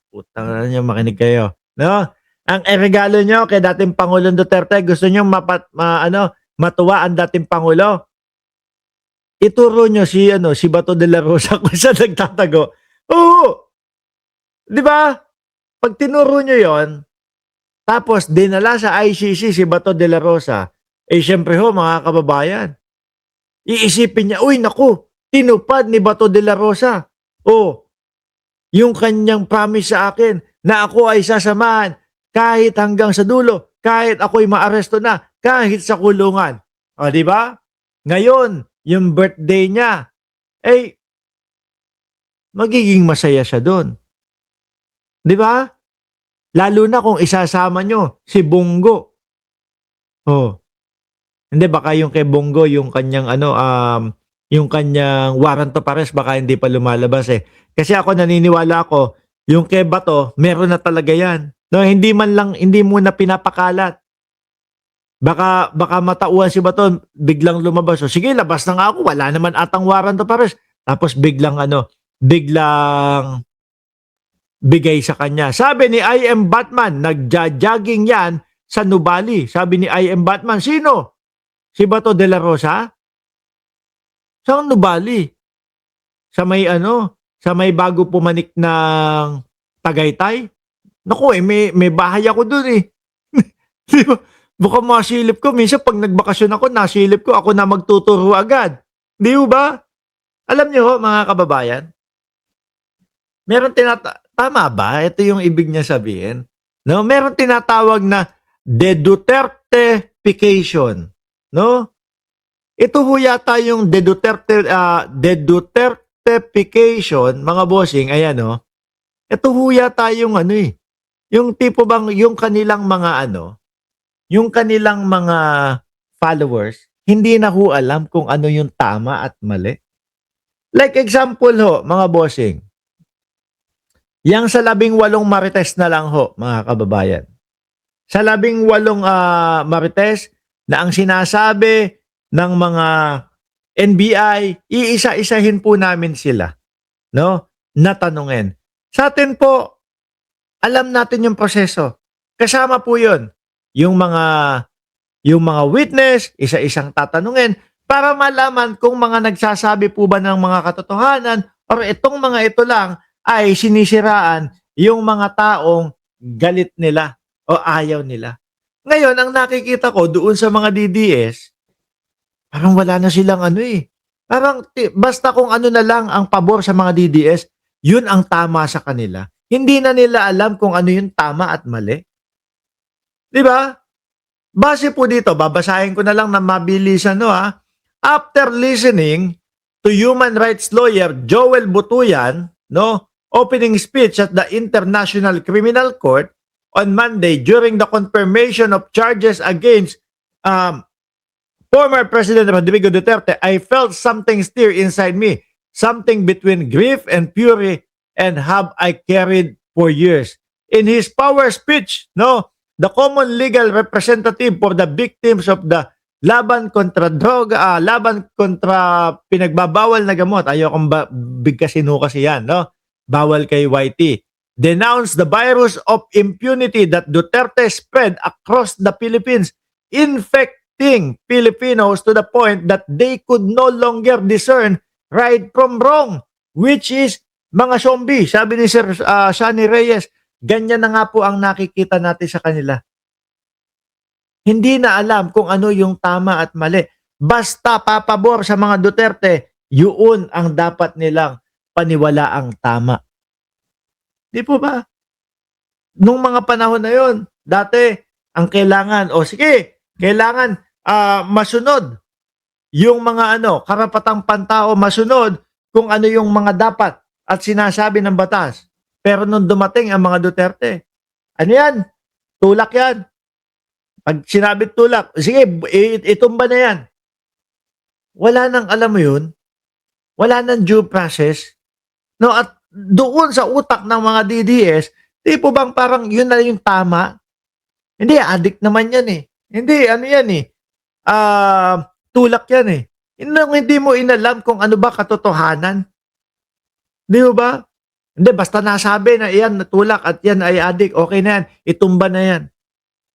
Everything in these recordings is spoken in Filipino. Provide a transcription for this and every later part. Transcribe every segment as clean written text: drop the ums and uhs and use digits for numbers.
Putang ina niyo, makinig kayo, 'no? Ang regalo niyo kay dating Pangulong Duterte, gusto niyo matuwa ang dating Pangulo, ituro niyo si si Bato de la Rosa kung saan nagtatago. Oo, 'di ba? 'Pag tinuro niyo 'yon, tapos dinala sa ICC si Bato de la Rosa, siyempre ho mga kababayan, iisipin niya, "Uy naku, tinupad ni Bato de la Rosa, oh, yung kanyang promise sa akin na ako ay sasamahan kahit hanggang sa dulo, kahit ako'y maaresto na, kahit sa kulungan." O, 'di ba? Ngayon, yung birthday niya, eh, magiging masaya siya dun, 'di ba? Lalo na kung isasama niyo si Bongo. Oh, hindi baka yung kay Bongo yung kanyang yung kanyang warrant of arrest baka hindi pa lumalabas, eh. Kasi ako naniniwala ako yung kay Bato meron na talaga 'yan, 'no, hindi muna pinapakalat. Baka baka matauhan si Bato biglang lumabas, "O sige labas na nga ako, wala naman atang warrant of arrest." Tapos biglang bigay sa kanya. Sabi ni I Am Batman, nagja-jogging 'yan sa Nubali. Sabi ni I Am Batman, "Sino? Si Bato de la Rosa? Saang Nubali? Sa may bago pumanik ng Tagaytay? Naku, may bahay ako dun, eh." 'Di ba? Baka masilip ko minsan 'pag nagbakasyon ako nasilip ko, ako na magtuturo agad, 'di ho ba? Alam niyo ho mga kababayan, meron tama ba? Ito yung ibig niya sabihin, 'no? Meron tinatawag na de-Dutertefication, no? Ito ho yata yung de-Dutertefication, mga bossing, ayan, oh. Ito ho yata yung yung tipo bang yung kanilang mga followers, hindi na ho alam kung ano yung tama at mali. Like example ho, mga bossing, yang sa 18 marites na lang ho, mga kababayan. Sa 18 marites na ang sinasabi ng mga NBI, iisa-isahin po namin sila, 'no, na tanungin. Sa atin po, alam natin yung proseso. Kasama po 'yon, yung mga witness, isa-isang tatanungin para malaman kung mga nagsasabi po ba ng mga katotohanan or itong mga ito lang ay sinisiraan yung mga taong galit nila o ayaw nila. Ngayon, ang nakikita ko doon sa mga DDS, parang wala na silang parang basta kung ano na lang ang pabor sa mga DDS, yun ang tama sa kanila. Hindi na nila alam kung ano yung tama at mali. 'Di ba? Base po dito, babasahin ko na lang ng mabilisan, no, ha. After listening to human rights lawyer Joel Butuyan, no, opening speech at the International Criminal Court on Monday during the confirmation of charges against former President Rodrigo Duterte, I felt something stir inside me, something between grief and fury, and have I carried for years. In his power speech, no, the common legal representative for the victims of the laban kontra droga, laban kontra pinagbabawal na gamot, ayokong bigkasin ho kasi yan, no? Bawal kay YT. Denounced the virus of impunity that Duterte spread across the Philippines, infecting Filipinos to the point that they could no longer discern right from wrong, which is mga zombie. Sabi ni Sir Shani Reyes, ganyan na nga po ang nakikita natin sa kanila. Hindi na alam kung ano yung tama at mali. Basta papabor sa mga Duterte, yun ang dapat nilang paniwalaang tama. Di po ba? Nung mga panahon na yon, dati, ang kailangan, sige, kailangan masunod yung mga karapatang pantao, masunod kung ano yung mga dapat at sinasabi ng batas. Pero nung dumating ang mga Duterte, ano yan? Tulak yan. Pag sinabi tulak, sige, itumba na yan. Wala nang, alam mo yun, wala nang due process. No, at doon sa utak ng mga DDS, tipo bang parang yun na yung tama? Hindi, addict naman yan eh. Hindi, ano yan eh. Tulak yan eh. Hindi mo inalam kung ano ba katotohanan. Di ba? Hindi, basta nasabi na yan natulak at yan ay adik, okay na yan, itumba na yan.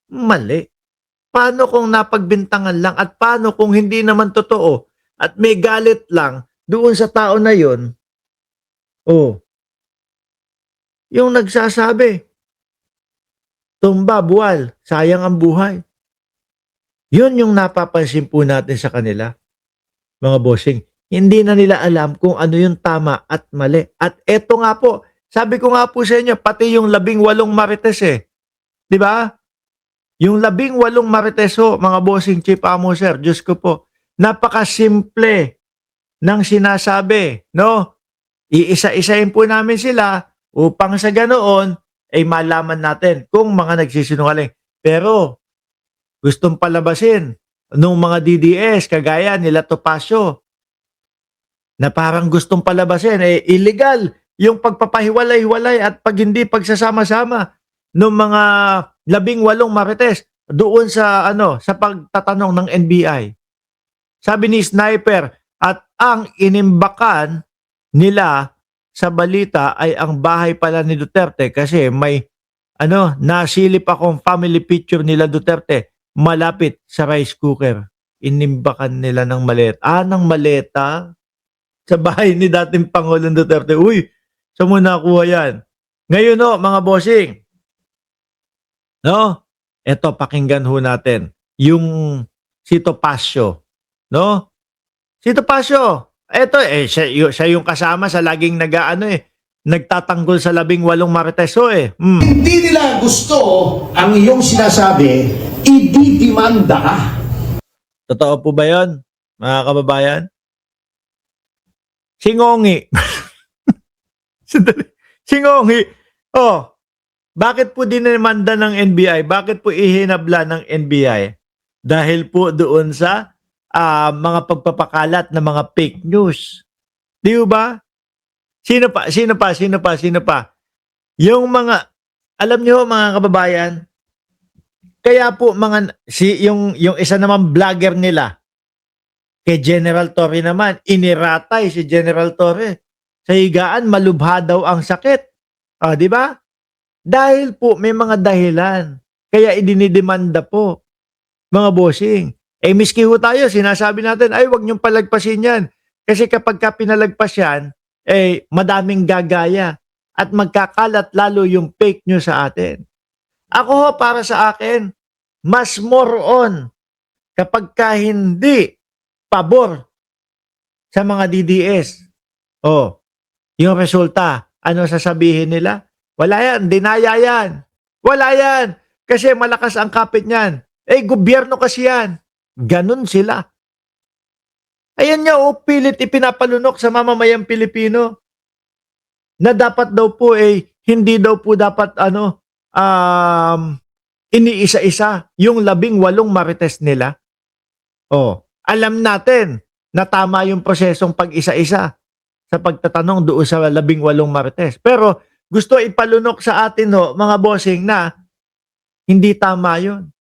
Mali. Paano kung napagbintangan lang at paano kung hindi naman totoo at may galit lang doon sa tao na yon? Oh, yung nagsasabi, tumba, buwal, sayang ang buhay. Yun yung napapansin po natin sa kanila, mga bossing. Hindi na nila alam kung ano yung tama at mali. At eto nga po, sabi ko nga po sa inyo, pati yung 18 marites di ba? Yung 18 marites mga bossing, Chief Amo Sir, Diyos ko po, napakasimple ng sinasabi, no? Iisa-isahin po namin sila upang sa ganoon ay malaman natin kung mga nagsisinungaling. Pero gustong palabasin nung mga DDS kagaya nila Topacio na parang gustong palabasin illegal yung pagpapahiwalay-hiwalay at pag hindi pagsasama-sama ng mga 18 marites doon sa sa pagtatanong ng NBI. Sabi ni Sniper, at ang inimbakan nila sa balita ay ang bahay pala ni Duterte kasi may nasilip akong family picture nila Duterte malapit sa rice cooker. Inimbakan nila ng maleta. Ng maleta? Sa bahay ni dating Pangulong Duterte. Uy, saan mo nakuha yan? Ngayon mga bossing, no? Ito, pakinggan ho natin. Yung si Topacio, no? Si Topacio, eto siya yung kasama sa laging nagtatanggol sa 18 marites Hindi nila gusto ang iyong sinasabi, ididimanda ka. Totoo po ba yun, mga kababayan? Singongi. Singongi. Bakit po dinimanda ng NBI? Bakit po ihinabla ng NBI? Dahil po doon sa mga pagpapakalat ng mga fake news. Di ba? Sino pa? Yung mga, alam niyo mga kababayan, kaya po yung isa naman vlogger nila, kay General Torre naman, iniratay si General Torre. Sa higaan, malubha daw ang sakit. Di ba? Dahil po may mga dahilan. Kaya idinidemanda po, mga bossing. Miski ho tayo, sinasabi natin, ay wag niyong palagpasin yan. Kasi kapag pinalagpas yan, madaming gagaya. At magkakalat lalo yung fake news sa atin. Ako ho, para sa akin, mas more on kapag hindi pabor sa mga DDS. Yung resulta, ano sasabihin nila? Wala yan, dinaya yan. Wala yan, kasi malakas ang kapit niyan. Gobyerno kasi yan. Ganun sila. Ayan nga, pilit ipinapalunok sa mamamayang Pilipino na dapat daw po hindi daw po dapat iniisa-isa yung 18 marites nila. Alam natin na tama yung prosesong pag-isa-isa sa pagtatanong doon sa 18 marites. Pero gusto ipalunok sa atin mga bossing na hindi tama yun.